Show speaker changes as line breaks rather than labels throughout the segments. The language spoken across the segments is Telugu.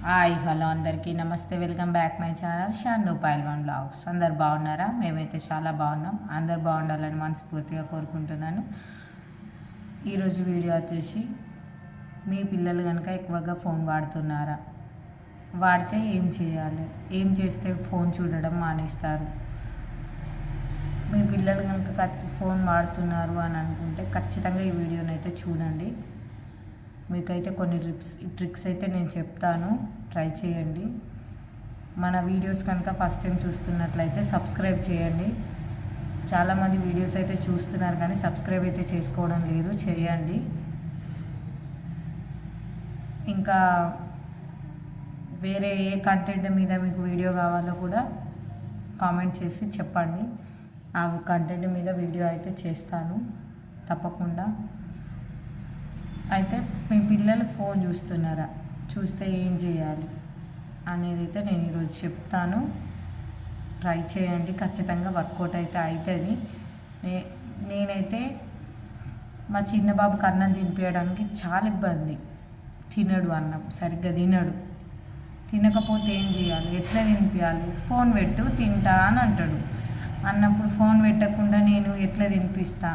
హాయ్ హలో అందరికీ నమస్తే, welcome back my channel Shanu పైల్వాన్ blogs. అందరు బాగున్నారా? మేమైతే చాలా బాగున్నాం. అందరు బాగుండాలని మనస్ఫూర్తిగా కోరుకుంటున్నాను. ఈరోజు వీడియో వచ్చేసి, మీ పిల్లలు కనుక ఎక్కువగా ఫోన్ వాడుతున్నారా? వాడితే ఏం చేయాలి? ఏం చేస్తే ఫోన్ చూడడం మానేస్తారు? మీ పిల్లలు కనుక ఫోన్ వాడుతున్నారు అని అనుకుంటే ఖచ్చితంగా ఈ వీడియోని అయితే చూడండి. మీకైతే కొన్ని ట్రిక్స్ అయితే నేను చెప్తాను, ట్రై చేయండి. మన వీడియోస్ కనుక ఫస్ట్ టైం చూస్తున్నట్లయితే సబ్స్క్రైబ్ చేయండి. చాలామంది వీడియోస్ అయితే చూస్తున్నారు కానీ సబ్స్క్రైబ్ అయితే చేసుకోవడం లేదు, చేయండి. ఇంకా వేరే ఏ కంటెంట్ మీద మీకు వీడియో కావాలో కూడా కామెంట్ చేసి చెప్పండి. ఆ కంటెంట్ మీద వీడియో అయితే చేస్తాను తప్పకుండా. అయితే మీ పిల్లలు ఫోన్ చూస్తున్నారా? చూస్తే ఏం చేయాలి అనేది అయితే నేను ఈరోజు చెప్తాను. ట్రై చేయండి, ఖచ్చితంగా వర్కౌట్ అయితే అవుతుంది. నేనైతే మా చిన్న బాబుకి అన్నం తినిపించడానికి చాలా ఇబ్బంది. తినడు, అన్నం సరిగ్గా తినడు. తినకపోతే ఏం చేయాలి? ఎట్లా తినిపించాలి? ఫోన్ పెట్టు తింటా అని అంటాడు. అన్నప్పుడు ఫోన్ పెట్టకుండా నేను ఎట్లా తినిపిస్తా,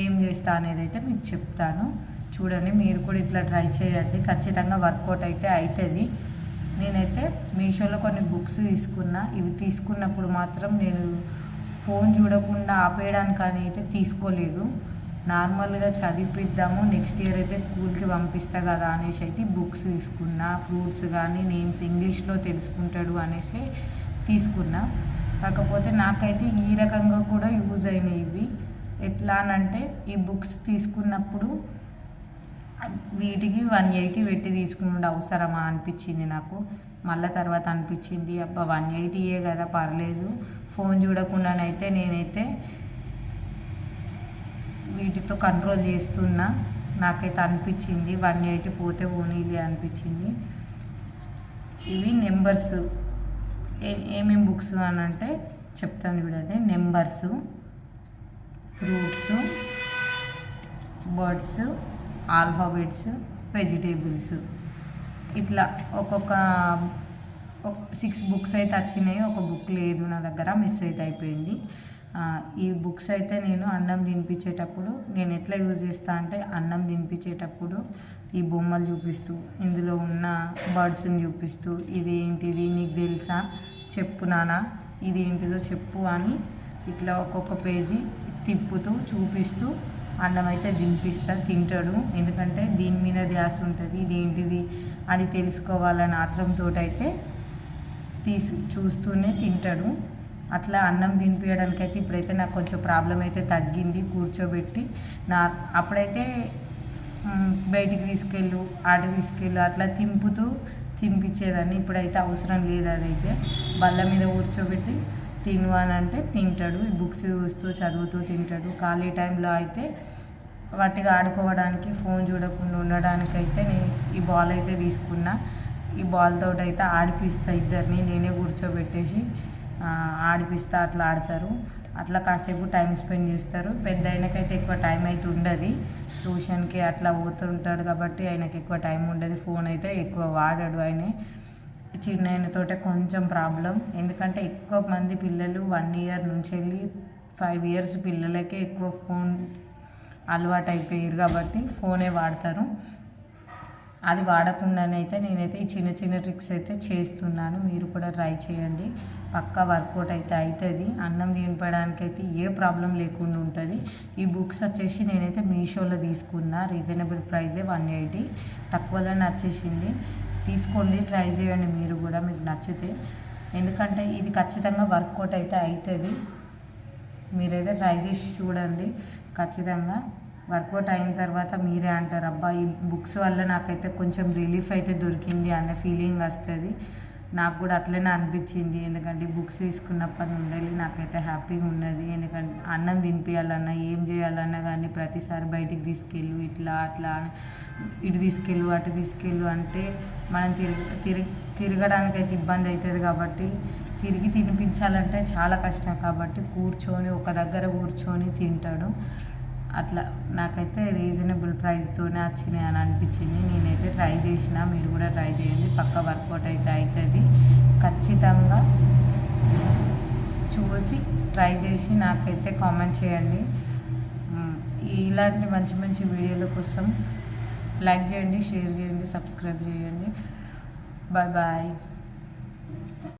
ఏం చేస్తా అనేది అయితే మీకు చెప్తాను. చూడండి, మీరు కూడా ఇట్లా ట్రై చేయండి, ఖచ్చితంగా వర్కౌట్ అయితే అవుతుంది. నేనైతే మీషోలో కొన్ని బుక్స్ తీసుకున్నా. ఇవి తీసుకున్నప్పుడు మాత్రం నేను ఫోన్ చూడకుండా ఆపేయడానికి అని అయితే తీసుకోలేదు. నార్మల్గా చదివిద్దాము, నెక్స్ట్ ఇయర్ అయితే స్కూల్కి పంపిస్తా కదా అనేసి అయితే బుక్స్ తీసుకున్నా. ఫ్రూట్స్ కానీ నేమ్స్ ఇంగ్లీష్లో తెలుసుకుంటాడు అనేసి తీసుకున్నా. కాకపోతే నాకైతే ఈ రకంగా కూడా యూజ్ అయినాయి ఇవి. ఎట్లా అనంటే, ఈ బుక్స్ తీసుకున్నప్పుడు వీటికి 180 పెట్టి తీసుకునే అవసరమా అనిపించింది నాకు. మళ్ళీ తర్వాత అనిపించింది, అబ్బా 180 కదా, పర్లేదు, ఫోన్ చూడకుండానైతే నేనైతే వీటితో కంట్రోల్ చేస్తున్నా. నాకైతే అనిపించింది 180 పోతే ఓనీలే అనిపించింది. ఇవి నెంబర్స్ ఏమేమి బుక్స్ అని అంటే చెప్తాను చూడండి. Numbers, fruits, birds, alphabets, vegetables, ఇట్లా ఒక్కొక్క 6 బుక్స్ అయితే వచ్చినాయి. ఒక బుక్ లేదు నా దగ్గర, మిస్ అయితే అయిపోయింది. ఈ బుక్స్ అయితే నేను అన్నం తినిపించేటప్పుడు నేను ఎట్లా యూజ్ చేస్తా అంటే, అన్నం తినిపించేటప్పుడు ఈ బొమ్మలు చూపిస్తూ, ఇందులో ఉన్న బర్డ్స్ని చూపిస్తూ, ఇది ఏంటిది నీకు తెలుసా, చెప్పు నాన్న, ఇది ఏంటిదో చెప్పు అని ఇట్లా ఒక్కొక్క పేజీ తిప్పుతూ చూపిస్తూ అన్నం అయితే తింటాడు. ఎందుకంటే దీని మీద ధ్యాస ఉంటుంది, ఇదేంటిది అని తెలుసుకోవాలని ఆత్రంతో అయితే చూస్తూనే తింటాడు. అట్లా అన్నం తినిపించడానికి అయితే ఇప్పుడైతే నాకు కొంచెం ప్రాబ్లం అయితే తగ్గింది. కూర్చోబెట్టి అప్పుడైతే బయటికి తీసుకెళ్ళు, ఆటకి తీసుకెళ్ళు అట్లా తింపుతూ తినిపించేదాన్ని. ఇప్పుడైతే అవసరం లేదు. అదైతే బల్ల మీద కూర్చోబెట్టి తిను అని అంటే తింటాడు. ఈ బుక్స్ చూస్తూ చదువుతూ తింటాడు. ఖాళీ టైంలో అయితే వాటిగా ఆడుకోవడానికి, ఫోన్ చూడకుండా ఉండడానికి అయితే నేను ఈ బాల్ అయితే తీసుకున్నా. ఈ బాల్ తోటి అయితే ఆడిపిస్తా ఇద్దరిని, నేనే కూర్చోబెట్టేసి ఆడిపిస్తా. అట్లా ఆడతారు, అట్లా కాసేపు టైం స్పెండ్ చేస్తారు. పెద్ద ఆయనకైతే ఎక్కువ టైం అయితే ఉండదు, ట్యూషన్కి అట్లా పోతుంటాడు కాబట్టి ఆయనకి ఎక్కువ టైం ఉండదు. ఫోన్ అయితే ఎక్కువ వాడాడు. ఆయన చిన్న ఆయనతోటే కొంచెం ప్రాబ్లం. ఎందుకంటే ఎక్కువ మంది పిల్లలు 1 ఇయర్ నుంచి వెళ్ళి 5 ఇయర్స్ పిల్లలకే ఎక్కువ ఫోన్ అలవాటు అయిపోయారు కాబట్టి ఫోనే వాడతారు. అది వాడకుండానే అయితే నేనైతే ఈ చిన్న చిన్న ట్రిక్స్ అయితే చేస్తున్నాను. మీరు కూడా ట్రై చేయండి, పక్కా వర్కౌట్ అయితే అవుతుంది. అన్నం తినపడానికి అయితే ఏ ప్రాబ్లం లేకుండా ఉంటుంది. ఈ బుక్స్ వచ్చేసి నేనైతే మీషోలో తీసుకున్నా. రీజనబుల్ ప్రైజే, 180, తక్కువలోనే వచ్చేసింది. తీసుకోండి, ట్రై చేయండి మీరు కూడా, మీకు నచ్చితే. ఎందుకంటే ఇది ఖచ్చితంగా వర్కౌట్ అయితే అవుతుంది. మీరైతే ట్రై చేసి చూడండి, ఖచ్చితంగా వర్కౌట్ అయిన తర్వాత మీరే అంటారు, అబ్బా ఈ బుక్స్ వల్ల నాకైతే కొంచెం రిలీఫ్ అయితే దొరికింది అనే ఫీలింగ్ వస్తుంది. నాకు కూడా అట్లనే అనిపించింది. ఎందుకంటే బుక్స్ తీసుకున్నప్పటి నుండి నాకైతే హ్యాపీగా ఉన్నది. ఎందుకంటే అన్నం తినిపించాలన్నా, ఏం చేయాలన్నా కానీ ప్రతిసారి బయటికి తీసుకెళ్ళు, ఇట్లా అట్లా, ఇటు తీసుకెళ్ళు అటు తీసుకెళ్ళు అంటే మనం తిరగడానికైతే ఇబ్బంది అవుతుంది. కాబట్టి తిరిగి తినిపించాలంటే చాలా కష్టం. కాబట్టి కూర్చొని ఒక దగ్గర కూర్చొని తింటాడు. అట్లా నాకైతే రీజనబుల్ ప్రైస్తోనే వచ్చినాయి అని అనిపించింది. నేనైతే ట్రై చేసిన, మీరు కూడా ట్రై చేయండి, పక్క వర్కౌట్ అయితే అవుతుంది. ఖచ్చితంగా చూసి ట్రై చేసి నాకైతే కామెంట్ చేయండి. ఇలాంటి మంచి మంచి వీడియోల కోసం లైక్ చేయండి, షేర్ చేయండి, సబ్స్క్రైబ్ చేయండి. Bye bye.